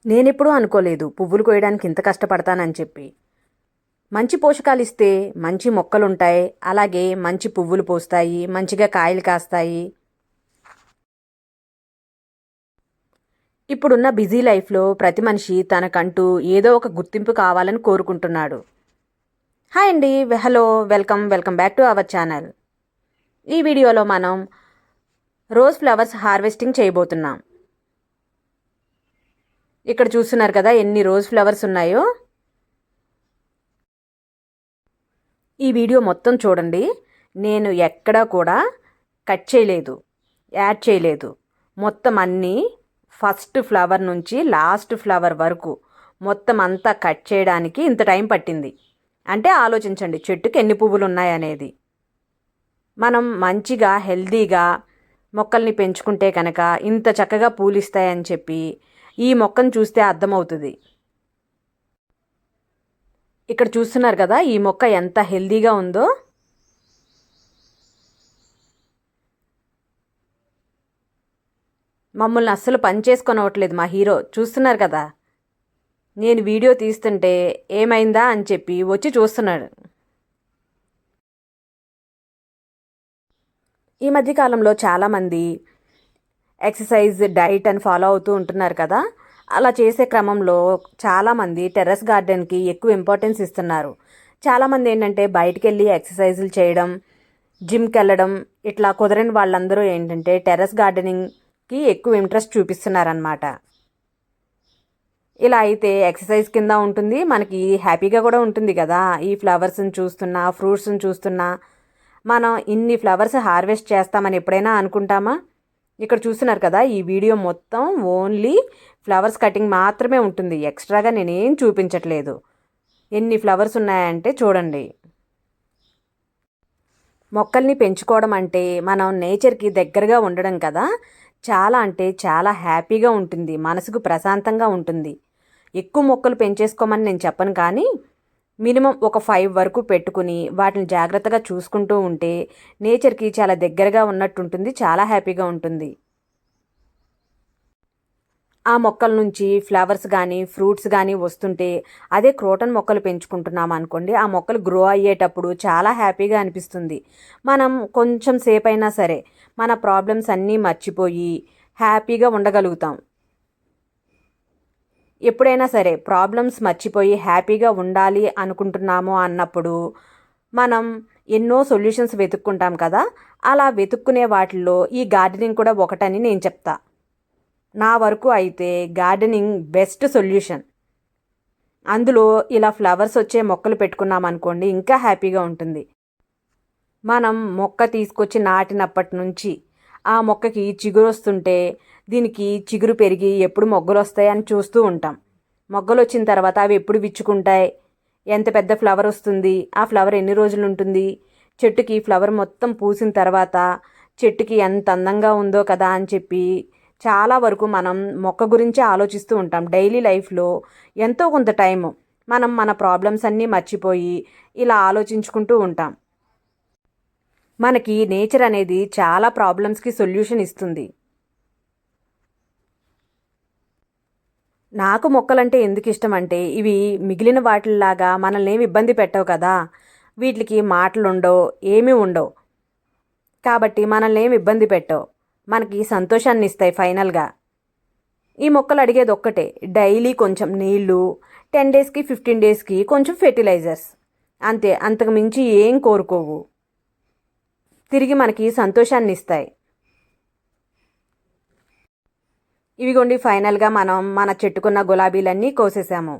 నేనెప్పుడూ అనుకోలేదు పువ్వులు కోయడానికి ఇంత కష్టపడతానని చెప్పి. మంచి పోషకాలు ఇస్తే మంచి మొక్కలుంటాయి. అలాగే మంచి పువ్వులు పూస్తాయి, మంచిగా కాయలు కాస్తాయి. ఇప్పుడున్న బిజీ లైఫ్లో ప్రతి మనిషి తనకంటూ ఏదో ఒక గుర్తింపు కావాలని కోరుకుంటున్నాడు. హాయ్ అండి, hello, welcome back to our channel. ఈ వీడియోలో మనం రోజ్ ఫ్లవర్స్ హార్వెస్టింగ్ చేయబోతున్నాం. ఇక్కడ చూస్తున్నారు కదా ఎన్ని రోజ్ ఫ్లవర్స్ ఉన్నాయో. ఈ వీడియో మొత్తం చూడండి. నేను ఎక్కడా కూడా కట్ చేయలేదు, యాడ్ చేయలేదు. మొత్తం అన్నీ ఫస్ట్ ఫ్లవర్ నుంచి లాస్ట్ ఫ్లవర్ వరకు మొత్తం అంతా కట్ చేయడానికి ఇంత టైం పట్టింది. అంటే ఆలోచించండి చెట్టుకి ఎన్ని పువ్వులు ఉన్నాయనేది. మనం మంచిగా హెల్దీగా మొక్కల్ని పెంచుకుంటే కనుక ఇంత చక్కగా పూలిస్తాయని చెప్పి ఈ మొక్కను చూస్తే అర్థమవుతుంది. ఇక్కడ చూస్తున్నారు కదా ఈ మొక్క ఎంత హెల్దీగా ఉందో. మమ్మల్ని అస్సలు పని చేసుకొనవట్లేదు మా హీరో. చూస్తున్నారు కదా, నేను వీడియో తీస్తుంటే ఏమైందా అని చెప్పి వచ్చి చూస్తున్నాడు. ఈ మధ్యకాలంలో చాలామంది ఎక్సర్సైజ్ డైట్ అని ఫాలో అవుతూ ఉంటున్నారు కదా. అలా చేసే క్రమంలో చాలామంది టెర్రస్ గార్డెన్కి ఎక్కువ ఇంపార్టెన్స్ ఇస్తున్నారు. చాలామంది ఏంటంటే బయటికి వెళ్ళి ఎక్సర్సైజులు చేయడం, జిమ్కి వెళ్ళడం ఇట్లా కుదరని వాళ్ళందరూ ఏంటంటే టెర్రస్ గార్డెనింగ్కి ఎక్కువ ఇంట్రెస్ట్ చూపిస్తున్నారనమాట. ఇలా అయితే ఎక్సర్సైజ్ కింద ఉంటుంది, మనకి హ్యాపీగా కూడా ఉంటుంది కదా. ఈ ఫ్లవర్స్ని చూస్తున్నా, ఫ్రూట్స్ని చూస్తున్నా మనం ఇన్ని ఫ్లవర్స్ హార్వెస్ట్ చేస్తామని ఎప్పుడైనా అనుకుంటామా? ఇక్కడ చూస్తున్నారు కదా ఈ వీడియో మొత్తం ఓన్లీ ఫ్లవర్స్ కటింగ్ మాత్రమే ఉంటుంది. ఎక్స్ట్రాగా నేనేం చూపించట్లేదు. ఎన్ని ఫ్లవర్స్ ఉన్నాయంటే చూడండి. మొక్కల్ని పెంచుకోవడం అంటే మనం నేచర్కి దగ్గరగా ఉండడం కదా. చాలా అంటే చాలా హ్యాపీగా ఉంటుంది, మనసుకు ప్రశాంతంగా ఉంటుంది. ఎక్కువ మొక్కలు పెంచేసుకోమని నేను చెప్పను, కానీ మినిమం ఒక 5 వరకు పెట్టుకుని వాటిని జాగ్రత్తగా చూసుకుంటూ ఉంటే నేచర్కి చాలా దగ్గరగా ఉన్నట్టుంటుంది, చాలా హ్యాపీగా ఉంటుంది. ఆ మొక్కల నుంచి ఫ్లవర్స్ కానీ ఫ్రూట్స్ కానీ వస్తుంటే అదే క్రోటన్ మొక్కలు పెంచుకుంటున్నాం అనుకోండి, ఆ మొక్కలు గ్రో అయ్యేటప్పుడు చాలా హ్యాపీగా అనిపిస్తుంది. మనం కొంచెం సేపు అయినా సరే మన ప్రాబ్లమ్స్ అన్నీ మర్చిపోయి హ్యాపీగా ఉండగలుగుతాం. ఎప్పుడైనా సరే ప్రాబ్లమ్స్ మర్చిపోయి హ్యాపీగా ఉండాలి అనుకుంటున్నాము అన్నప్పుడు మనం ఎన్నో సొల్యూషన్స్ వెతుక్కుంటాం కదా. అలా వెతుక్కునే వాటిల్లో ఈ గార్డెనింగ్ కూడా ఒకటని నేను చెప్తా. నా వరకు అయితే గార్డెనింగ్ బెస్ట్ సొల్యూషన్. అందులో ఇలా ఫ్లవర్స్ వచ్చే మొక్కలు పెట్టుకున్నాం అనుకోండి ఇంకా హ్యాపీగా ఉంటుంది. మనం మొక్క తీసుకొచ్చి నాటినప్పటి నుంచి ఆ మొక్కకి చిగురు వస్తుంటే దీనికి చిగురు పెరిగి ఎప్పుడు మొగ్గలు వస్తాయని చూస్తూ ఉంటాం. మొగ్గలు వచ్చిన తర్వాత అవి ఎప్పుడు విచ్చుకుంటాయి, ఎంత పెద్ద ఫ్లవర్ వస్తుంది, ఆ ఫ్లవర్ ఎన్ని రోజులు ఉంటుంది, చెట్టుకి ఫ్లవర్ మొత్తం పూసిన తర్వాత చెట్టుకి ఎంత అందంగా ఉందో కదా అని చెప్పి చాలా వరకు మనం మొక్క గురించే ఆలోచిస్తూ ఉంటాం. డైలీ లైఫ్లో ఎంతో కొంత టైము మనం మన ప్రాబ్లమ్స్ అన్నీ మర్చిపోయి ఇలా ఆలోచించుకుంటూ ఉంటాం. మనకి నేచర్ అనేది చాలా ప్రాబ్లమ్స్కి సొల్యూషన్ ఇస్తుంది. నాకు మొక్కలంటే ఎందుకు ఇష్టం అంటే ఇవి మిగిలిన వాటిల్లాగా మనల్ని ఏమి ఇబ్బంది పెట్టవు కదా. వీటికి మాటలు ఉండవు, ఏమీ ఉండవు, కాబట్టి మనల్ని ఏమి ఇబ్బంది పెట్టవు, మనకి సంతోషాన్ని ఇస్తాయి. ఫైనల్గా ఈ మొక్కలు అడిగేది ఒక్కటే, డైలీ కొంచెం నీళ్ళు, 10 డేస్కి 15 డేస్కి కొంచెం ఫెర్టిలైజర్స్, అంతే. అంతకు మించి ఏం కోరుకోవు, తిరిగి మనకి సంతోషాన్ని ఇస్తాయి. ఇవిగోండి ఫైనల్గా మనం మన చెట్టుకున్న గులాబీలన్నీ కోసేసాము.